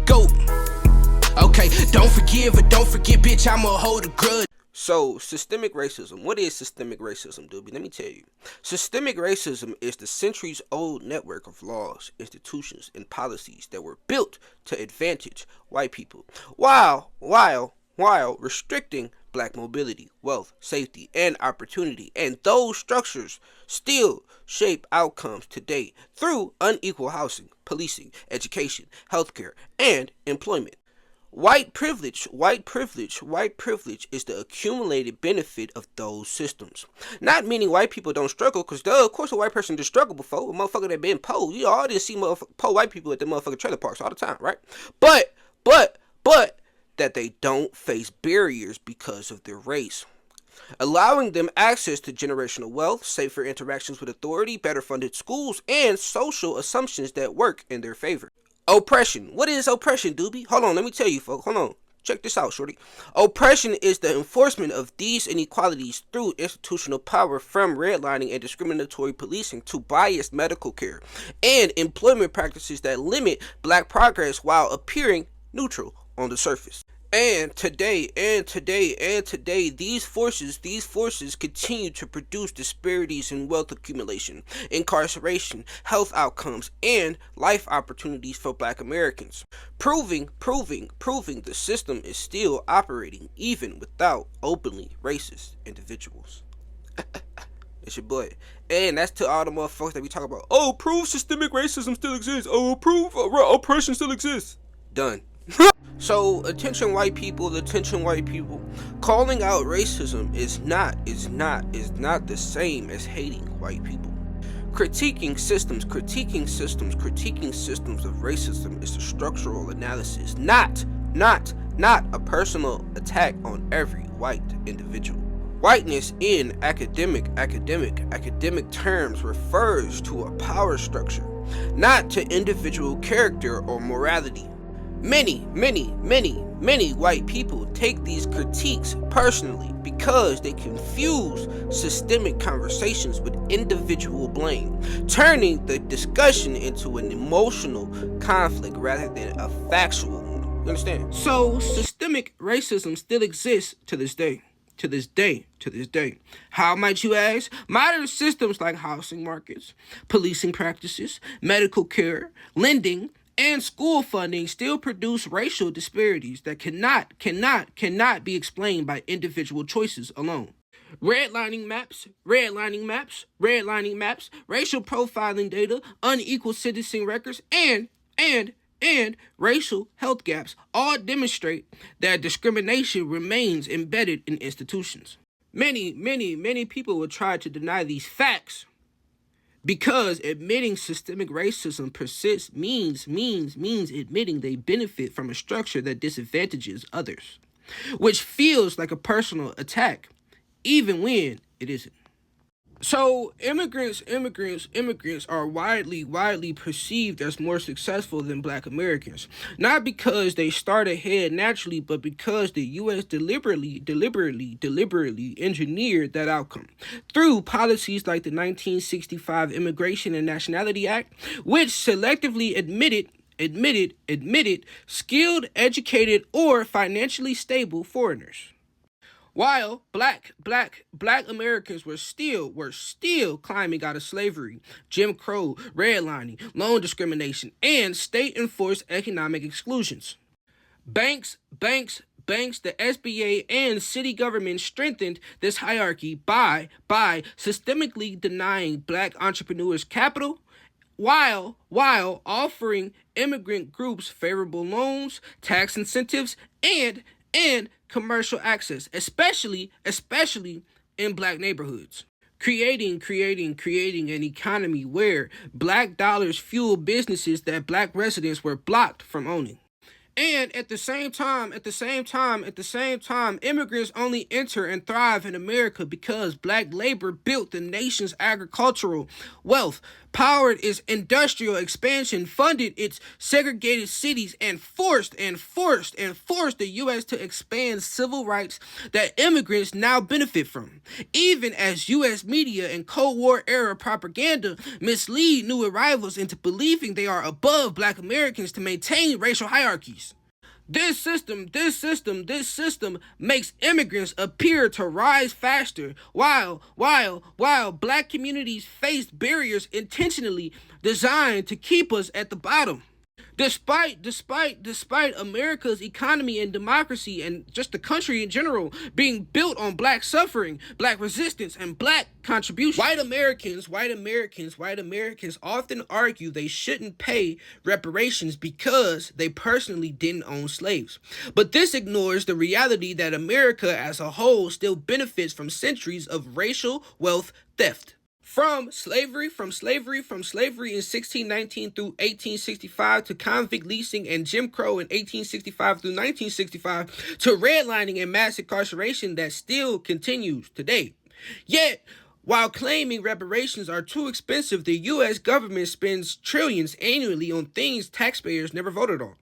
GOAT. Okay, don't forgive or don't forget, bitch, I'ma hold a grudge. So, systemic racism. What is systemic racism, Doobie? Let me tell you. Systemic racism is the centuries-old network of laws, institutions, and policies that were built to advantage white people, while restricting black mobility, wealth, safety, and opportunity. And those structures still shape outcomes today through unequal housing, policing, education, healthcare, and employment. White privilege is the accumulated benefit of those systems. Not meaning white people don't struggle, because of course a white person just struggled before. A motherfucker that been poor. You all didn't see poor white people at the motherfucking trailer parks all the time, right? But that they don't face barriers because of their race, allowing them access to generational wealth, safer interactions with authority, better funded schools, and social assumptions that work in their favor. Oppression. What is oppression, Doobie? Hold on, let me tell you, folks. Hold on. Check this out, shorty. Oppression is the enforcement of these inequalities through institutional power, from redlining and discriminatory policing to biased medical care and employment practices that limit black progress while appearing neutral on the surface. And today, these forces continue to produce disparities in wealth accumulation, incarceration, health outcomes, and life opportunities for black Americans. Proving the system is still operating even without openly racist individuals. It's your boy. And that's to all the motherfuckers that we talk about. Oh, prove systemic racism still exists. Oh, prove oppression still exists. Done. So, attention white people, calling out racism is not the same as hating white people. Critiquing systems of racism is a structural analysis, not a personal attack on every white individual. Whiteness in academic terms refers to a power structure, not to individual character or morality. Many white people take these critiques personally because they confuse systemic conversations with individual blame, turning the discussion into an emotional conflict rather than a factual one. You understand? So, systemic racism still exists to this day. How might you ask? Modern systems like housing markets, policing practices, medical care, lending, and school funding still produce racial disparities that cannot be explained by individual choices alone. Redlining maps, racial profiling data, unequal sentencing records, and racial health gaps all demonstrate that discrimination remains embedded in institutions. Many people will try to deny these facts, because admitting systemic racism persists means admitting they benefit from a structure that disadvantages others, which feels like a personal attack, even when it isn't. So immigrants are widely perceived as more successful than black Americans, not because they start ahead naturally, but because the U.S. deliberately engineered that outcome through policies like the 1965 Immigration and Nationality Act, which selectively admitted skilled, educated, or financially stable foreigners. While black Americans were still climbing out of slavery, Jim Crow, redlining, loan discrimination, and state-enforced economic exclusions. Banks, the SBA, and city government strengthened this hierarchy by systemically denying black entrepreneurs capital, while offering immigrant groups favorable loans, tax incentives, and commercial access, especially in black neighborhoods, creating an economy where black dollars fuel businesses that black residents were blocked from owning. And at the same time, immigrants only enter and thrive in America because black labor built the nation's agricultural wealth, powered its industrial expansion, funded its segregated cities, and forced the U.S. to expand civil rights that immigrants now benefit from, even as U.S. media and Cold War era propaganda mislead new arrivals into believing they are above Black Americans to maintain racial hierarchies. This system makes immigrants appear to rise faster, while Black communities face barriers intentionally designed to keep us at the bottom. Despite America's economy and democracy and just the country in general being built on Black suffering, Black resistance, and Black contribution, white Americans often argue they shouldn't pay reparations because they personally didn't own slaves. But this ignores the reality that America as a whole still benefits from centuries of racial wealth theft. From slavery in 1619 through 1865 to convict leasing and Jim Crow in 1865 through 1965 to redlining and mass incarceration that still continues today. Yet, while claiming reparations are too expensive, the U.S. government spends trillions annually on things taxpayers never voted on.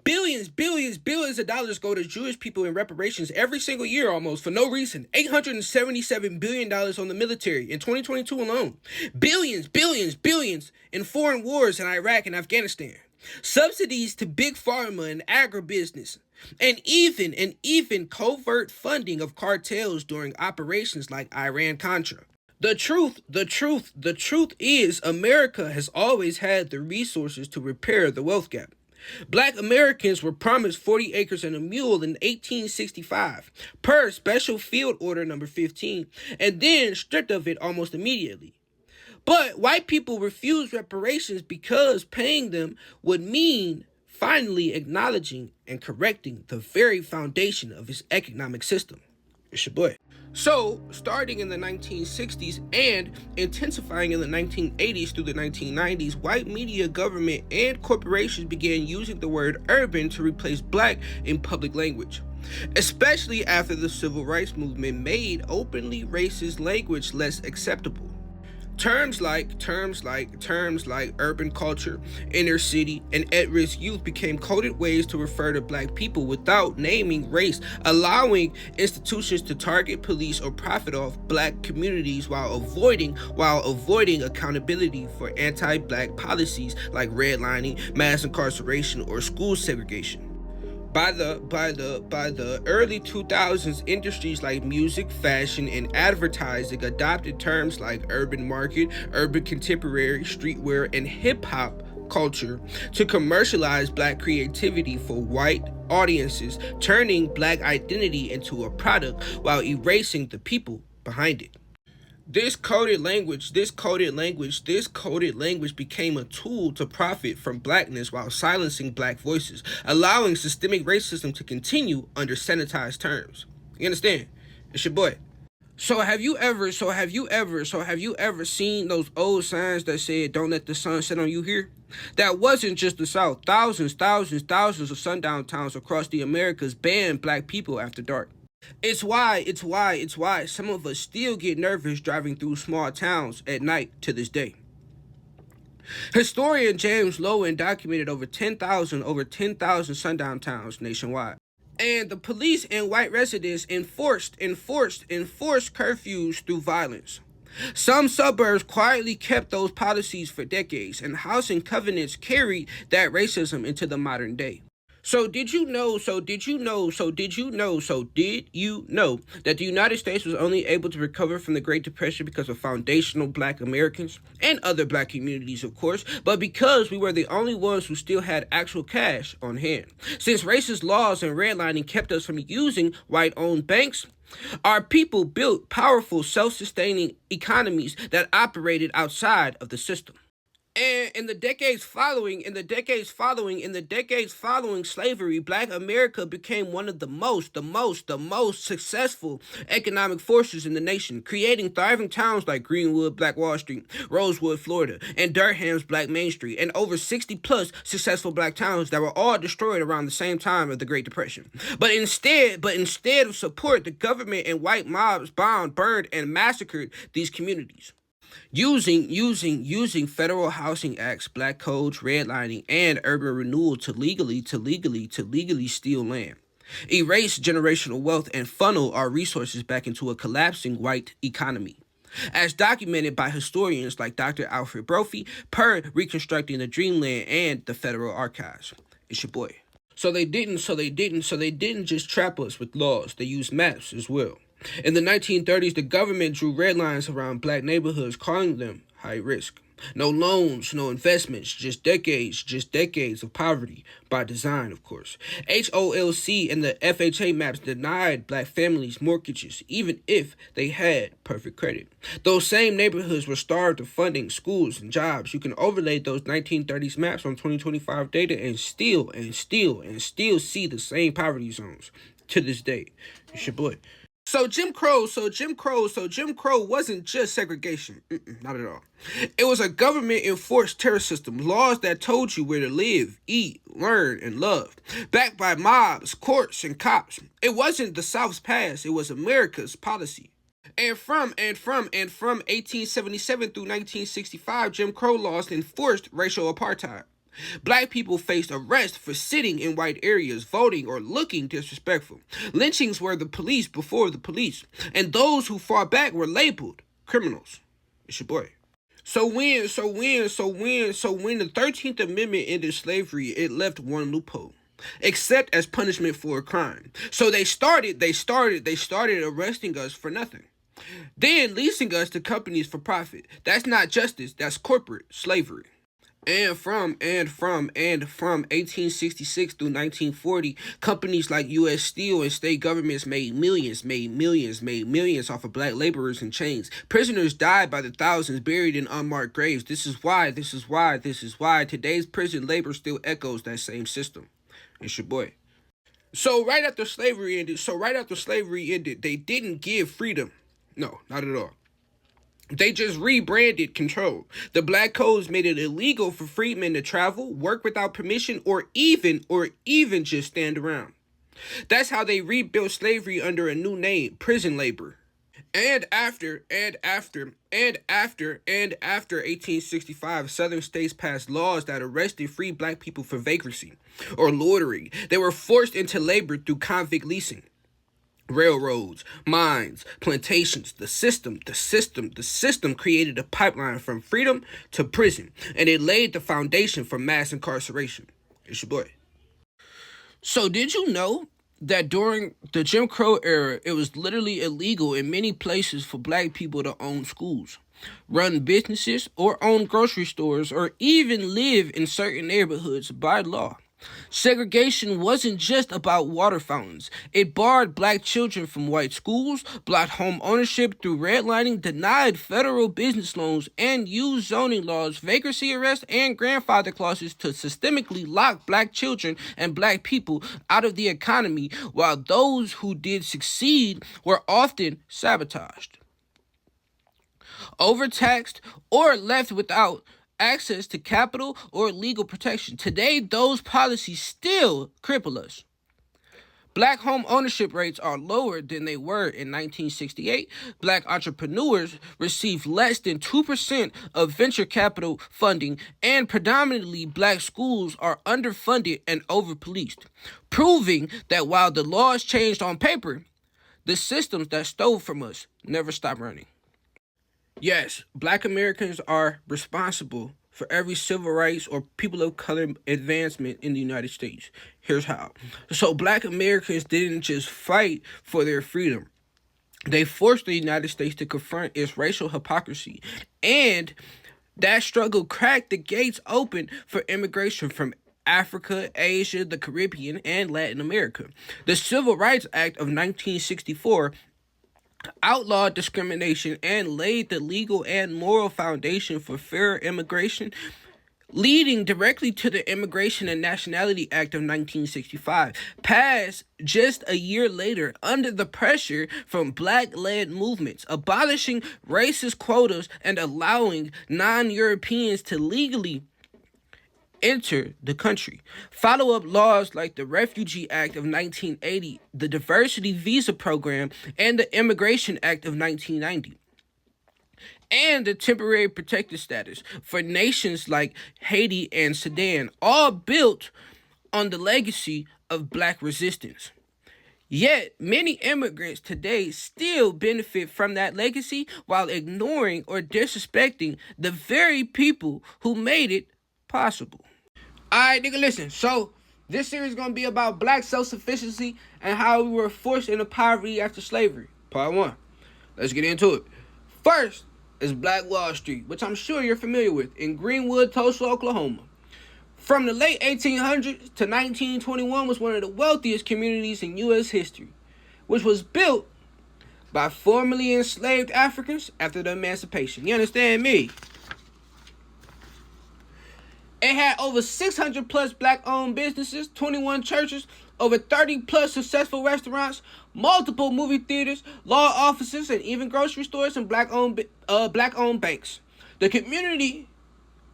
Billions of dollars go to Jewish people in reparations every single year almost for no reason. $877 billion on the military in 2022 alone. Billions in foreign wars in Iraq and Afghanistan. Subsidies to big pharma and agribusiness. And even covert funding of cartels during operations like Iran-Contra. The truth is America has always had the resources to repair the wealth gap. Black Americans were promised 40 acres and a mule in 1865 per Special Field Order number 15 and then stripped of it almost immediately. But white people refused reparations because paying them would mean finally acknowledging and correcting the very foundation of its economic system. It's your boy. So, starting in the 1960s and intensifying in the 1980s through the 1990s, white media, government, and corporations began using the word urban to replace Black in public language, especially after the Civil Rights Movement made openly racist language less acceptable. Terms like urban culture, inner city, and at-risk youth became coded ways to refer to Black people without naming race, allowing institutions to target, police, or profit off Black communities while avoiding accountability for anti-Black policies like redlining, mass incarceration, or school segregation. By the early 2000s, industries like music, fashion, and advertising adopted terms like urban market, urban contemporary, streetwear, and hip-hop culture to commercialize Black creativity for white audiences, turning Black identity into a product while erasing the people behind it. This coded language became a tool to profit from Blackness while silencing Black voices, allowing systemic racism to continue under sanitized terms. You understand? It's your boy. So have you ever seen those old signs that said "Don't let the sun set on you" here? That wasn't just the South. Thousands of sundown towns across the Americas banned Black people after dark. It's why some of us still get nervous driving through small towns at night to this day. Historian James Loewen documented over 10,000 sundown towns nationwide. And the police and white residents enforced curfews through violence. Some suburbs quietly kept those policies for decades, and housing covenants carried that racism into the modern day. So did you know that the United States was only able to recover from the Great Depression because of foundational Black Americans and other Black communities, of course, but because we were the only ones who still had actual cash on hand. Since racist laws and redlining kept us from using white-owned banks, our people built powerful, self-sustaining economies that operated outside of the system. And in the decades following slavery, Black America became one of the most successful economic forces in the nation, creating thriving towns like Greenwood, Black Wall Street, Rosewood, Florida, and Durham's Black Main Street, and over 60 plus successful Black towns that were all destroyed around the same time of the Great Depression. But instead of support, the government and white mobs bombed, burned, and massacred these communities. Using federal housing acts, black codes, redlining, and urban renewal to legally steal land, erase generational wealth, and funnel our resources back into a collapsing white economy. As documented by historians like Dr. Alfred Brophy per Reconstructing the Dreamland and the Federal Archives. It's your boy. So they didn't just trap us with laws, they used maps as well. In the 1930s, the government drew red lines around black neighborhoods, calling them high risk. No loans, no investments, just decades of poverty, by design, of course. HOLC and the FHA maps denied black families mortgages, even if they had perfect credit. Those same neighborhoods were starved of funding, schools, and jobs. You can overlay those 1930s maps on 2025 data and still see the same poverty zones to this day. It's your boy. So Jim Crow wasn't just segregation. Not at all. It was a government-enforced terror system, laws that told you where to live, eat, learn, and love, backed by mobs, courts, and cops. It wasn't the South's past, it was America's policy. And from 1877 through 1965, Jim Crow laws enforced racial apartheid. Black people faced arrest for sitting in white areas, voting, or looking disrespectful. Lynchings were the police before the police, and those who fought back were labeled criminals. It's your boy. So when the 13th Amendment ended slavery, it left one loophole. Except as punishment for a crime. So they started arresting us for nothing. Then leasing us to companies for profit. That's not justice, that's corporate slavery. And from 1866 through 1940, companies like U.S. Steel and state governments made millions off of black laborers in chains. Prisoners died by the thousands, buried in unmarked graves. This is why today's prison labor still echoes that same system. It's your boy. So right after slavery ended, they didn't give freedom. No, not at all. They just rebranded control. The black codes made it illegal for freedmen to travel, work without permission, or even just stand around. That's how they rebuilt slavery under a new name, prison labor. And after 1865, Southern states passed laws that arrested free black people for vagrancy or loitering. They were forced into labor through convict leasing. Railroads, mines, plantations, the system created a pipeline from freedom to prison, and it laid the foundation for mass incarceration. It's your boy. So did you know that during the Jim Crow era, it was literally illegal in many places for black people to own schools, run businesses, or own grocery stores, or even live in certain neighborhoods by law? Segregation wasn't just about water fountains. It barred black children from white schools, blocked home ownership through redlining, denied federal business loans, and used zoning laws, vacancy arrest, and grandfather clauses to systemically lock black children and black people out of the economy, while those who did succeed were often sabotaged, overtaxed, or left without access to capital or legal protection. Today, those policies still cripple us. Black home ownership rates are lower than they were in 1968. Black entrepreneurs receive less than 2% of venture capital funding, and predominantly black schools are underfunded and overpoliced, proving that while the laws changed on paper, the systems that stole from us never stopped running. Yes, black Americans are responsible for every civil rights or people of color advancement in the United States. Here's how. So black Americans didn't just fight for their freedom. They forced the United States to confront its racial hypocrisy. And that struggle cracked the gates open for immigration from Africa, Asia, the Caribbean, and Latin America. The Civil Rights Act of 1964 outlawed discrimination and laid the legal and moral foundation for fair immigration, leading directly to the Immigration and Nationality Act of 1965, passed just a year later under the pressure from black-led movements, abolishing racist quotas and allowing non-Europeans to legally enter the country. Follow-up laws like the Refugee Act of 1980, the Diversity Visa Program, and the Immigration Act of 1990. and the temporary protected status for nations like Haiti and Sudan, all built on the legacy of black resistance. Yet, many immigrants today still benefit from that legacy while ignoring or disrespecting the very people who made it possible. Alright, nigga, listen. So, this series is going to be about black self-sufficiency and how we were forced into poverty after slavery. Part 1. Let's get into it. First is Black Wall Street, which I'm sure you're familiar with, in Greenwood, Tulsa, Oklahoma. From the late 1800s to 1921 was one of the wealthiest communities in U.S. history, which was built by formerly enslaved Africans after the emancipation. You understand me? It had over 600 plus black-owned businesses, 21 churches, over 30 plus successful restaurants, multiple movie theaters, law offices, and even grocery stores and black-owned banks. The community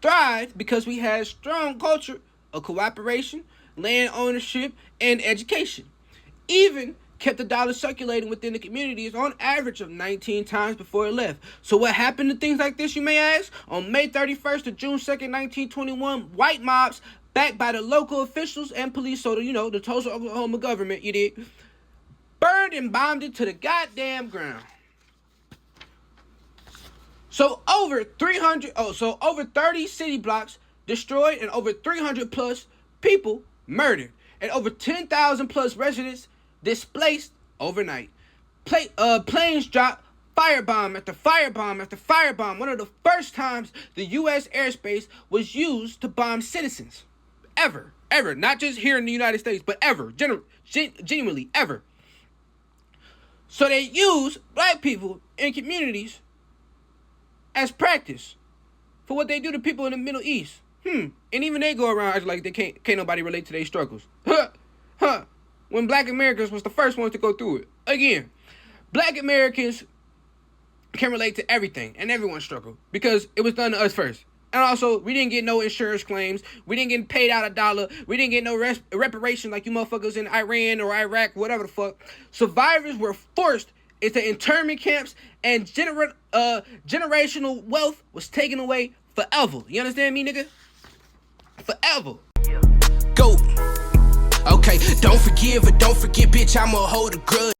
thrived because we had a strong culture of cooperation, land ownership, and education. Even kept the dollar circulating within the communities on average of 19 times before it left. So what happened to things like this, you may ask? On May 31st to June 2nd, 1921, white mobs, backed by the local officials and police, so the Tulsa, Oklahoma government, burned and bombed it to the goddamn ground. So over 30 city blocks destroyed and over 300 plus people murdered and over 10,000 plus residents displaced overnight. Planes dropped firebomb after firebomb after firebomb. One of the first times the U.S. airspace was used to bomb citizens. Ever. Not just here in the United States, but ever. Genuinely, ever. So they use black people in communities as practice for what they do to people in the Middle East. And even they go around acting like they can't nobody relate to their struggles. When black Americans was the first ones to go through it. Again, black Americans can relate to everything and everyone's struggle because it was done to us first. And also, we didn't get no insurance claims. We didn't get paid out $1. We didn't get no reparation like you motherfuckers in Iran or Iraq, whatever the fuck. Survivors were forced into internment camps, and generational wealth was taken away forever. You understand me, nigga? Forever. Go. Okay, don't forgive or don't forget, bitch, I'ma hold a grudge.